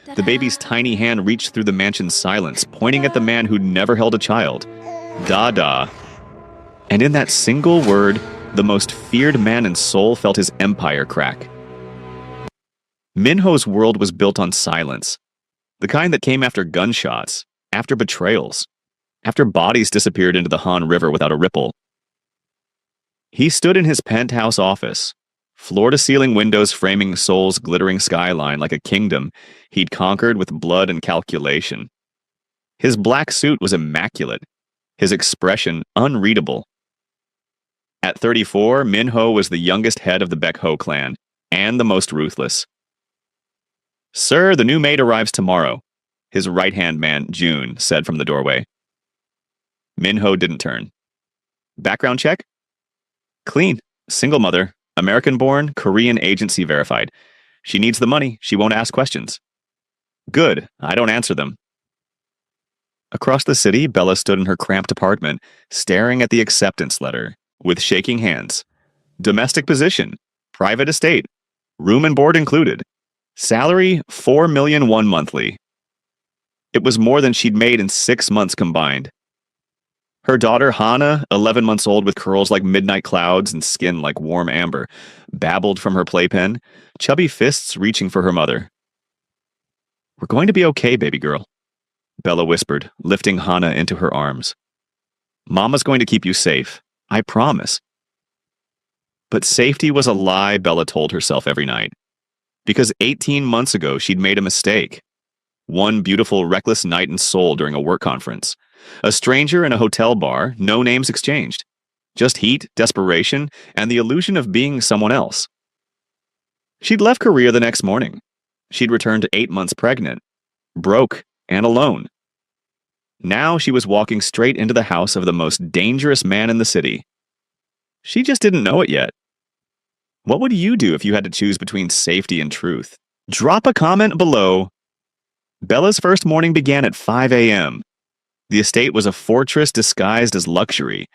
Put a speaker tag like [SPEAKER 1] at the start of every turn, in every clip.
[SPEAKER 1] The baby's tiny hand reached through the mansion's silence, pointing at the man who'd never held a child. Dada. And in that single word, the most feared man in Seoul felt his empire crack. Minho's world was built on silence. The kind that came after gunshots, after betrayals, after bodies disappeared into the Han River without a ripple. He stood in his penthouse office, floor-to-ceiling windows framing Seoul's glittering skyline like a kingdom he'd conquered with blood and calculation. His black suit was immaculate, his expression unreadable. At 34, Minho was the youngest head of the Baekho clan, and the most ruthless. "Sir, the new maid arrives tomorrow," his right-hand man, June, said from the doorway. Minho didn't turn. "Background check?" "Clean. Single mother. American-born, Korean agency verified. She needs the money. She won't ask questions." "Good. I don't answer them." Across the city, Bella stood in her cramped apartment, staring at the acceptance letter, with shaking hands. Domestic position. Private estate. Room and board included. Salary, $4 million monthly. It was more than she'd made in 6 months combined. Her daughter, Hana, 11 months old with curls like midnight clouds and skin like warm amber, babbled from her playpen, chubby fists reaching for her mother. "We're going to be okay, baby girl," Bella whispered, lifting Hana into her arms. "Mama's going to keep you safe. I promise." But safety was a lie Bella told herself every night. Because 18 months ago, she'd made a mistake. One beautiful, reckless night in Seoul during a work conference. A stranger in a hotel bar, no names exchanged. Just heat, desperation, and the illusion of being someone else. She'd left Korea the next morning. She'd returned 8 months pregnant, broke, and alone. Now she was walking straight into the house of the most dangerous man in the city. She just didn't know it yet. What would you do if you had to choose between safety and truth? Drop a comment below. Bella's first morning began at 5 a.m. The estate was a fortress disguised as luxury.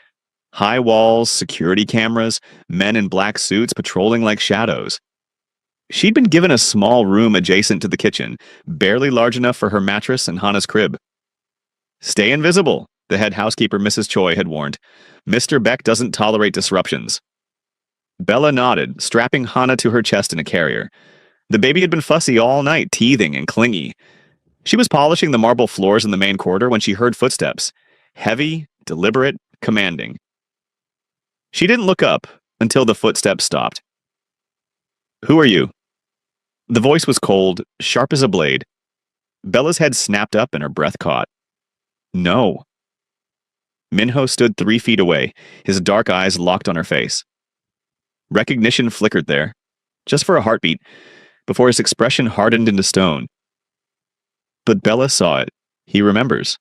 [SPEAKER 1] High walls, security cameras, men in black suits patrolling like shadows. She'd been given a small room adjacent to the kitchen, barely large enough for her mattress and Hana's crib. "Stay invisible," the head housekeeper Mrs. Choi had warned. "Mr. Beck doesn't tolerate disruptions." Bella nodded, strapping Hana to her chest in a carrier. The baby had been fussy all night, teething and clingy. She was polishing the marble floors in the main corridor when she heard footsteps. Heavy, deliberate, commanding. She didn't look up until the footsteps stopped. "Who are you?" The voice was cold, sharp as a blade. Bella's head snapped up and her breath caught. "No." Minho stood 3 feet away, his dark eyes locked on her face. Recognition flickered there, just for a heartbeat, before his expression hardened into stone. But Bella saw it. He remembers.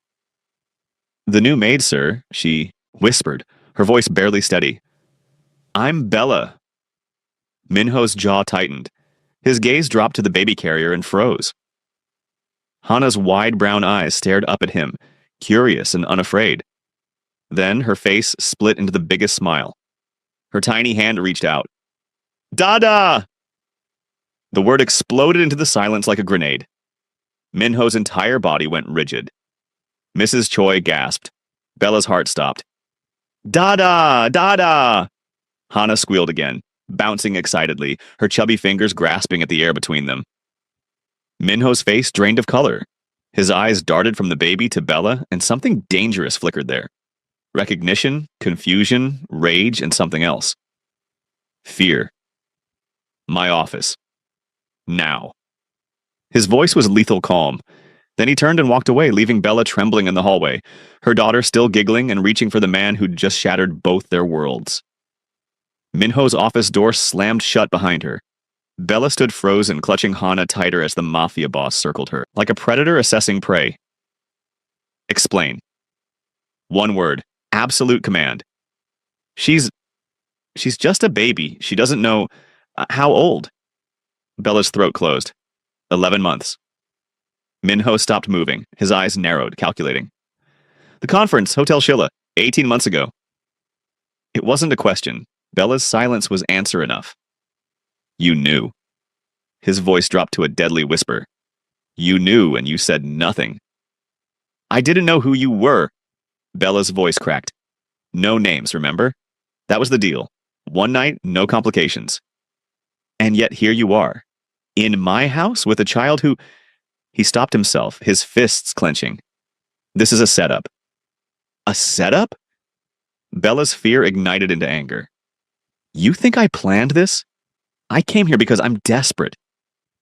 [SPEAKER 1] "The new maid, sir," she whispered, her voice barely steady. "I'm Bella." Minho's jaw tightened. His gaze dropped to the baby carrier and froze. Hana's wide brown eyes stared up at him, curious and unafraid. Then her face split into the biggest smile. Her tiny hand reached out. "Dada!" The word exploded into the silence like a grenade. Minho's entire body went rigid. Mrs. Choi gasped. Bella's heart stopped. "Dada! Dada!" Hana squealed again, bouncing excitedly, her chubby fingers grasping at the air between them. Minho's face drained of color. His eyes darted from the baby to Bella, and something dangerous flickered there. Recognition, confusion, rage, and something else. Fear. "My office. Now." His voice was lethal calm. Then he turned and walked away, leaving Bella trembling in the hallway, her daughter still giggling and reaching for the man who'd just shattered both their worlds. Minho's office door slammed shut behind her. Bella stood frozen, clutching Hana tighter as the Mafia boss circled her, like a predator assessing prey. "Explain." One word. Absolute command. She's just a baby. She doesn't know... How old?" Bella's throat closed. 11 months. Minho stopped moving, his eyes narrowed, calculating. "The conference, Hotel Shilla, 18 months ago." It wasn't a question. Bella's silence was answer enough. "You knew." His voice dropped to a deadly whisper. You knew and you said nothing. I didn't know who you were. Bella's voice cracked. No names, remember? That was the deal. One night, no complications. And yet here you are. In my house with a child who... He stopped himself, his fists clenching. This is a setup. A setup? Bella's fear ignited into anger. You think I planned this? I came here because I'm desperate.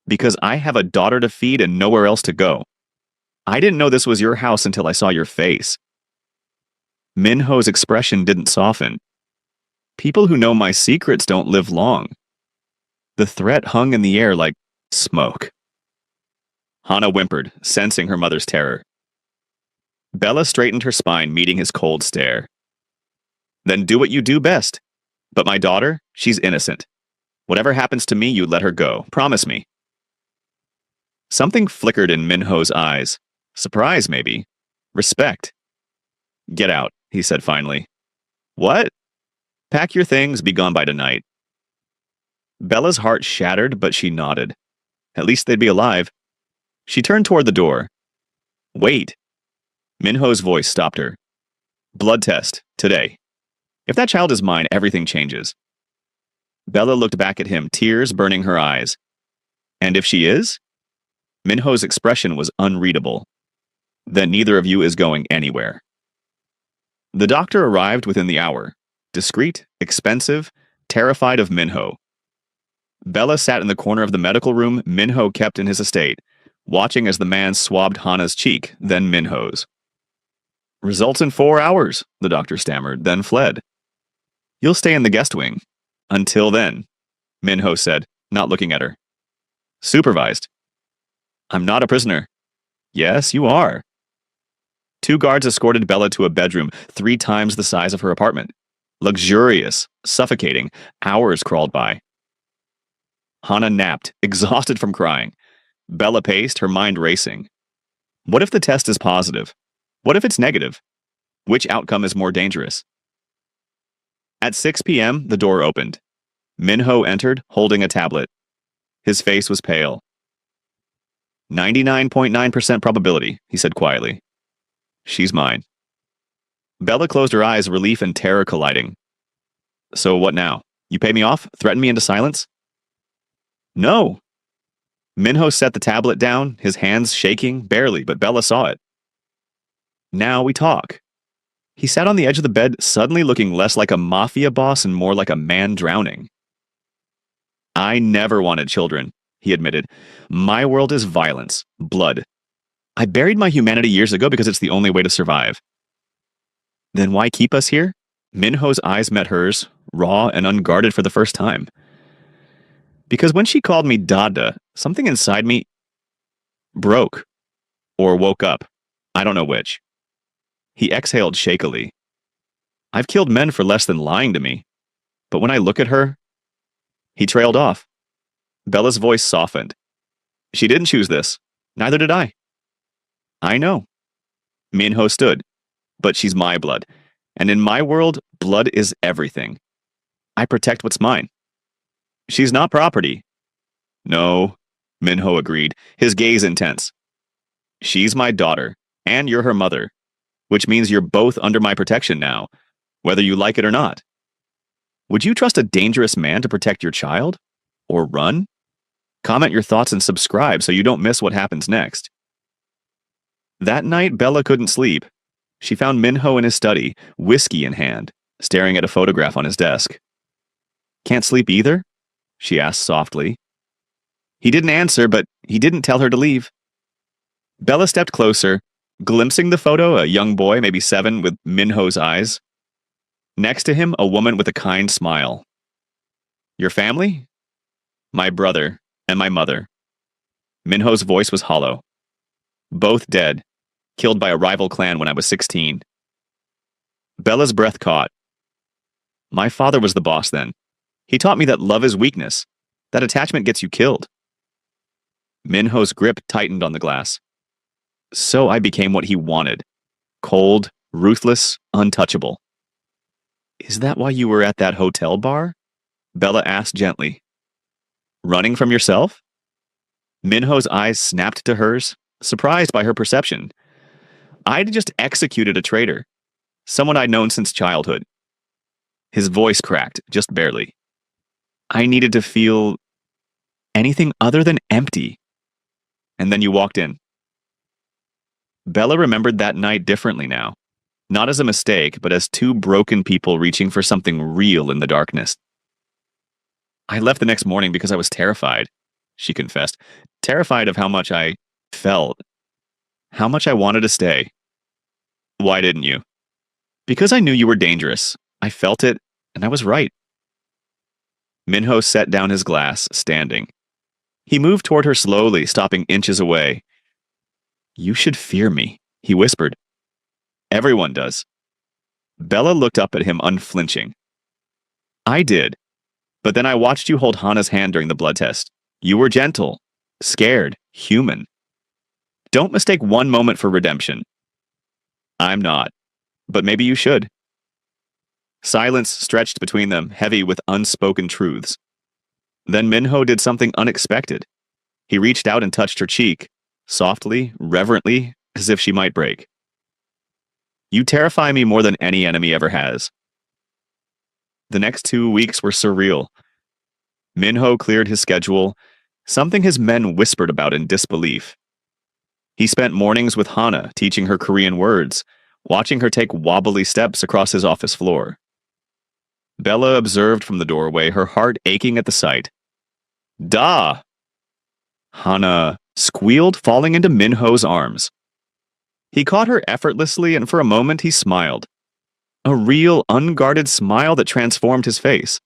[SPEAKER 1] Because I have a daughter to feed and nowhere else to go. I didn't know this was your house until I saw your face. Minho's expression didn't soften. People who know my secrets don't live long. The threat hung in the air like smoke. Hana whimpered, sensing her mother's terror. Bella straightened her spine, meeting his cold stare. Then do what you do best. But my daughter, she's innocent. Whatever happens to me, you let her go. Promise me. Something flickered in Minho's eyes. Surprise, maybe. Respect. Get out, he said finally. What? Pack your things, be gone by tonight. Bella's heart shattered, but she nodded. At least they'd be alive. She turned toward the door. Wait. Minho's voice stopped her. Blood test, today. If that child is mine, everything changes. Bella looked back at him, tears burning her eyes. And if she is? Minho's expression was unreadable. Then neither of you is going anywhere. The doctor arrived within the hour. Discreet, expensive, terrified of Minho. Bella sat in the corner of the medical room Minho kept in his estate, watching as the man swabbed Hana's cheek, then Minho's. Results in 4 hours, the doctor stammered, then fled. You'll stay in the guest wing. Until then, Minho said, not looking at her. Supervised. I'm not a prisoner. Yes, you are. 2 guards escorted Bella to a bedroom 3 times the size of her apartment. Luxurious, suffocating, hours crawled by. Hana napped, exhausted from crying. Bella paced, her mind racing. What if the test is positive? What if it's negative? Which outcome is more dangerous? At 6 p.m., the door opened. Minho entered, holding a tablet. His face was pale. 99.9% probability, he said quietly. She's mine. Bella closed her eyes, relief and terror colliding. So what now? You pay me off? Threaten me into silence? No. Minho set the tablet down, his hands shaking, barely, but Bella saw it. Now we talk. He sat on the edge of the bed, suddenly looking less like a Mafia boss and more like a man drowning. I never wanted children, he admitted. My world is violence, blood. I buried my humanity years ago because it's the only way to survive. Then why keep us here? Minho's eyes met hers, raw and unguarded for the first time. Because when she called me Dada, something inside me broke. Or woke up. I don't know which. He exhaled shakily. I've killed men for less than lying to me. But when I look at her... He trailed off. Bella's voice softened. She didn't choose this. Neither did I. I know. Minho stood. But she's my blood. And in my world, blood is everything. I protect what's mine. She's not property. No, Minho agreed, his gaze intense. She's my daughter, and you're her mother, which means you're both under my protection now, whether you like it or not. Would you trust a dangerous man to protect your child? Or run? Comment your thoughts and subscribe so you don't miss what happens next. That night, Bella couldn't sleep. She found Minho in his study, whiskey in hand, staring at a photograph on his desk. Can't sleep either? She asked softly. He didn't answer, but he didn't tell her to leave. Bella stepped closer, glimpsing the photo, a young boy, maybe 7, with Minho's eyes. Next to him, a woman with a kind smile. Your family? My brother and my mother. Minho's voice was hollow. Both dead, killed by a rival clan when I was 16. Bella's breath caught. My father was the boss then. He taught me that love is weakness, that attachment gets you killed. Minho's grip tightened on the glass. So I became what he wanted. Cold, ruthless, untouchable. Is that why you were at that hotel bar? Bella asked gently. Running from yourself? Minho's eyes snapped to hers, surprised by her perception. I'd just executed a traitor, someone I'd known since childhood. His voice cracked, just barely. I needed to feel anything other than empty. And then you walked in. Bella remembered that night differently now. Not as a mistake, but as two broken people reaching for something real in the darkness. I left the next morning because I was terrified, she confessed. Terrified of how much I felt. How much I wanted to stay. Why didn't you? Because I knew you were dangerous. I felt it, and I was right. Minho set down his glass, standing. He moved toward her slowly, stopping inches away. You should fear me, he whispered. Everyone does. Bella looked up at him unflinching. I did. But then I watched you hold Hana's hand during the blood test. You were gentle, scared, human. Don't mistake one moment for redemption. I'm not. But maybe you should. Silence stretched between them, heavy with unspoken truths. Then Minho did something unexpected. He reached out and touched her cheek, softly, reverently, as if she might break. You terrify me more than any enemy ever has. The next 2 weeks were surreal. Minho cleared his schedule, something his men whispered about in disbelief. He spent mornings with Hana, teaching her Korean words, watching her take wobbly steps across his office floor. Bella observed from the doorway, her heart aching at the sight. Da! Hana squealed, falling into Minho's arms. He caught her effortlessly, and for a moment he smiled. A real, unguarded smile that transformed his face.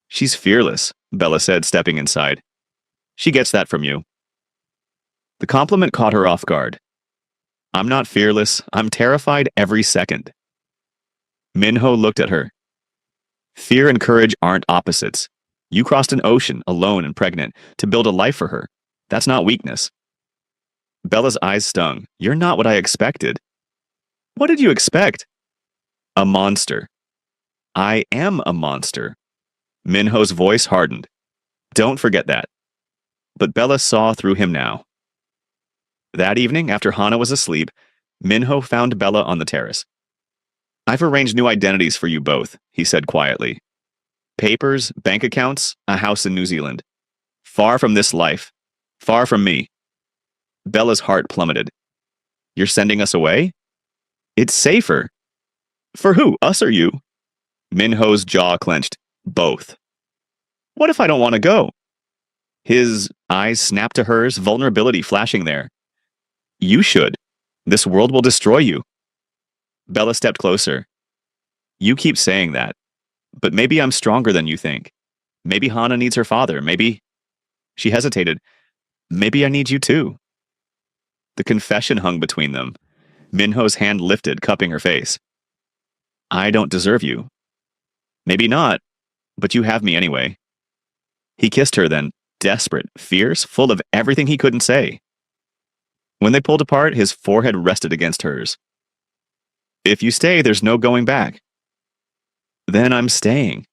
[SPEAKER 1] She's fearless, Bella said, stepping inside. She gets that from you. The compliment caught her off guard. I'm not fearless. I'm terrified every second. Minho looked at her. Fear and courage aren't opposites. You crossed an ocean, alone and pregnant, to build a life for her. That's not weakness. Bella's eyes stung. You're not what I expected. What did you expect? A monster. I am a monster. Minho's voice hardened. Don't forget that. But Bella saw through him now. That evening, after Hana was asleep, Minho found Bella on the terrace. I've arranged new identities for you both, he said quietly. Papers, bank accounts, a house in New Zealand. Far from this life. Far from me. Bella's heart plummeted. You're sending us away? It's safer. For who, us or you? Minho's jaw clenched. Both. What if I don't want to go? His eyes snapped to hers, vulnerability flashing there. You should. This world will destroy you. Bella stepped closer. You keep saying that. But maybe I'm stronger than you think. Maybe Hana needs her father. Maybe... She hesitated. Maybe I need you too. The confession hung between them. Minho's hand lifted, cupping her face. I don't deserve you. Maybe not, but you have me anyway. He kissed her then, desperate, fierce, full of everything he couldn't say. When they pulled apart, his forehead rested against hers. If you stay, there's no going back. Then I'm staying.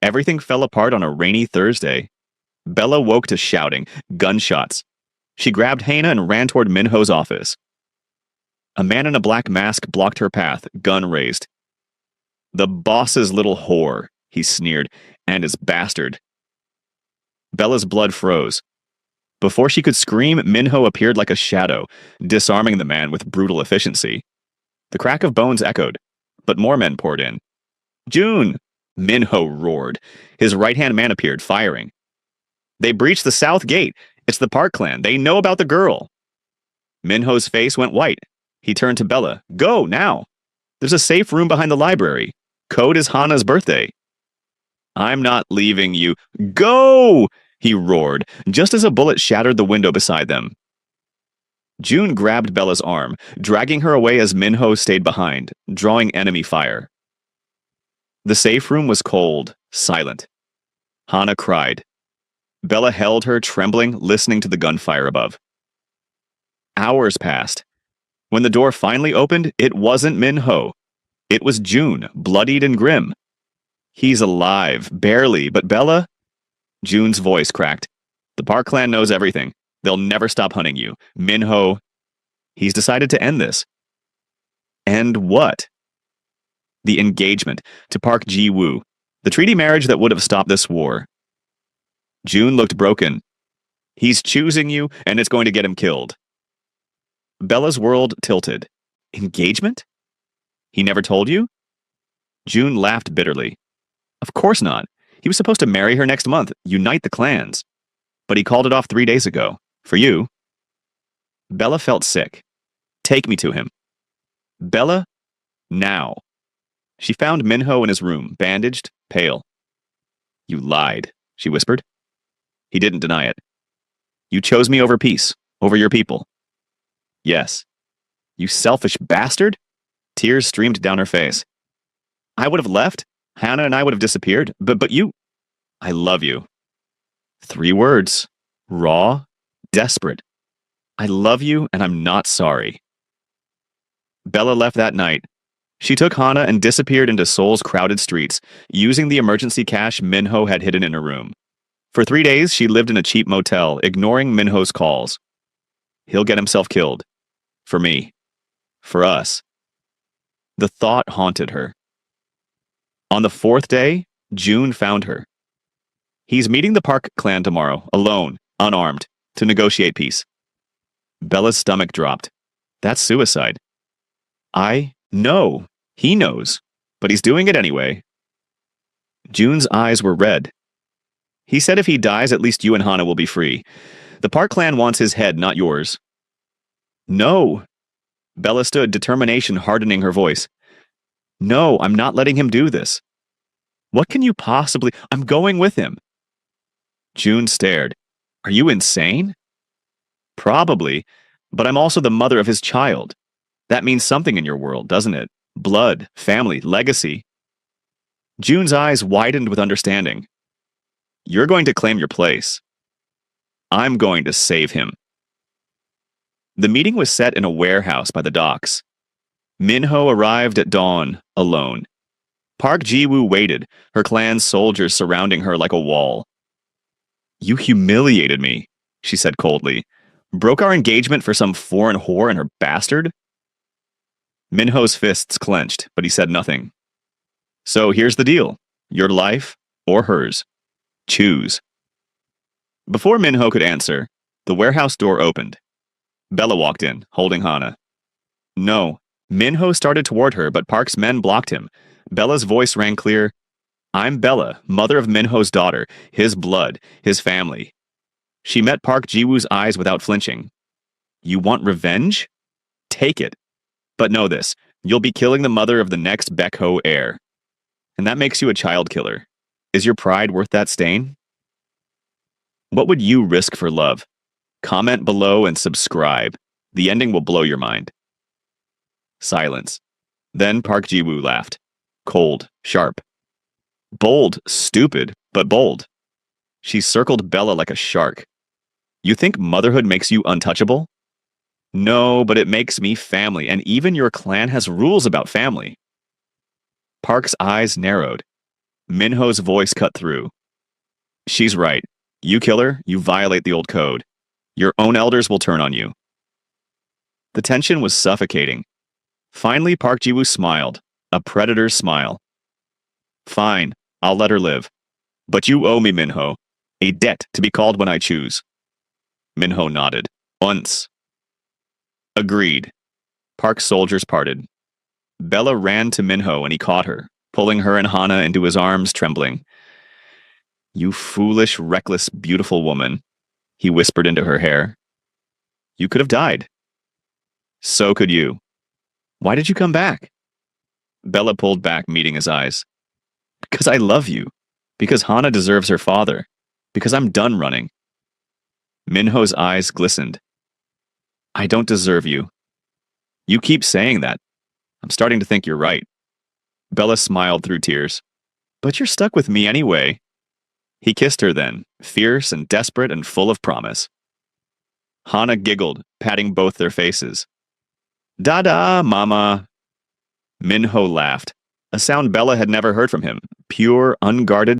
[SPEAKER 1] Everything fell apart on a rainy Thursday. Bella woke to shouting, gunshots. She grabbed Hana and ran toward Minho's office. A man in a black mask blocked her path, gun raised. The boss's little whore, he sneered, and his bastard. Bella's blood froze. Before she could scream, Minho appeared like a shadow, disarming the man with brutal efficiency. The crack of bones echoed, but more men poured in. June! Minho roared. His right-hand man appeared, firing. They breached the south gate. It's the Park clan. They know about the girl. Minho's face went white. He turned to Bella. Go, now. There's a safe room behind the library. Code is Hana's birthday. I'm not leaving you. Go! He roared, just as a bullet shattered the window beside them. June grabbed Bella's arm, dragging her away as Minho stayed behind, drawing enemy fire. The safe room was cold, silent. Hana cried. Bella held her, trembling, listening to the gunfire above. Hours passed. When the door finally opened, it wasn't Minho. It was June, bloodied and grim. He's alive, barely, but Bella... June's voice cracked. The Park clan knows everything. They'll never stop hunting you. Minho, he's decided to end this. End what? The engagement to Park Ji-woo, the treaty marriage that would have stopped this war. June looked broken. He's choosing you, and it's going to get him killed. Bella's world tilted. Engagement? He never told you? June laughed bitterly. Of course not. He was supposed to marry her next month, unite the clans. But he called it off 3 days ago. For you. Bella felt sick. Take me to him. Bella, now. She found Minho in his room, bandaged, pale. You lied, she whispered. He didn't deny it. You chose me over peace, over your people. Yes. You selfish bastard? Tears streamed down her face. I would have left. Hannah and I would have disappeared. But you... I love you. 3 words. Raw, desperate. I love you and I'm not sorry. Bella left that night. She took Hannah and disappeared into Seoul's crowded streets, using the emergency cash Minho had hidden in her room. For 3 days, she lived in a cheap motel, ignoring Minho's calls. He'll get himself killed. For me. For us. The thought haunted her. On the 4th day, June found her. He's meeting the Park clan tomorrow, alone, unarmed, to negotiate peace. Bella's stomach dropped. That's suicide. I know. He knows. But he's doing it anyway. June's eyes were red. He said if he dies, at least you and Hannah will be free. The Park clan wants his head, not yours. No. Bella stood, determination hardening her voice. No, I'm not letting him do this. What can you possibly... I'm going with him. June stared. Are you insane? Probably, but I'm also the mother of his child. That means something in your world, doesn't it? Blood, family, legacy. June's eyes widened with understanding. You're going to claim your place. I'm going to save him. The meeting was set in a warehouse by the docks. Minho arrived at dawn, alone. Park Ji-woo waited, her clan's soldiers surrounding her like a wall. You humiliated me, she said coldly. Broke our engagement for some foreign whore and her bastard? Minho's fists clenched, but he said nothing. So here's the deal. Your life or hers. Choose. Before Minho could answer, the warehouse door opened. Bella walked in, holding Hannah. No. Minho started toward her, but Park's men blocked him. Bella's voice rang clear. I'm Bella, mother of Minho's daughter, his blood, his family. She met Park Ji-woo's eyes without flinching. You want revenge? Take it. But know this, you'll be killing the mother of the next Baekho heir. And that makes you a child killer. Is your pride worth that stain? What would you risk for love? Comment below and subscribe. The ending will blow your mind. Silence. Then Park Ji-woo laughed. Cold, sharp. Bold, stupid, but bold. She circled Bella like a shark. You think motherhood makes you untouchable? No, but it makes me family, and even your clan has rules about family. Park's eyes narrowed. Minho's voice cut through. She's right. You kill her, you violate the old code. Your own elders will turn on you. The tension was suffocating. Finally, Park Ji-woo smiled, a predator's smile. Fine, I'll let her live. But you owe me, Minho. A debt to be called when I choose. Minho nodded. Once. Agreed. Park's soldiers parted. Bella ran to Minho and he caught her, pulling her and Hannah into his arms, trembling. You foolish, reckless, beautiful woman, he whispered into her hair. You could have died. So could you. Why did you come back? Bella pulled back, meeting his eyes. Because I love you. Because Hannah deserves her father. Because I'm done running. Minho's eyes glistened. I don't deserve you. You keep saying that. I'm starting to think you're right. Bella smiled through tears. But you're stuck with me anyway. He kissed her then, fierce and desperate and full of promise. Hannah giggled, patting both their faces. Dada, mama. Minho laughed, a sound Bella had never heard from him, pure, unguarded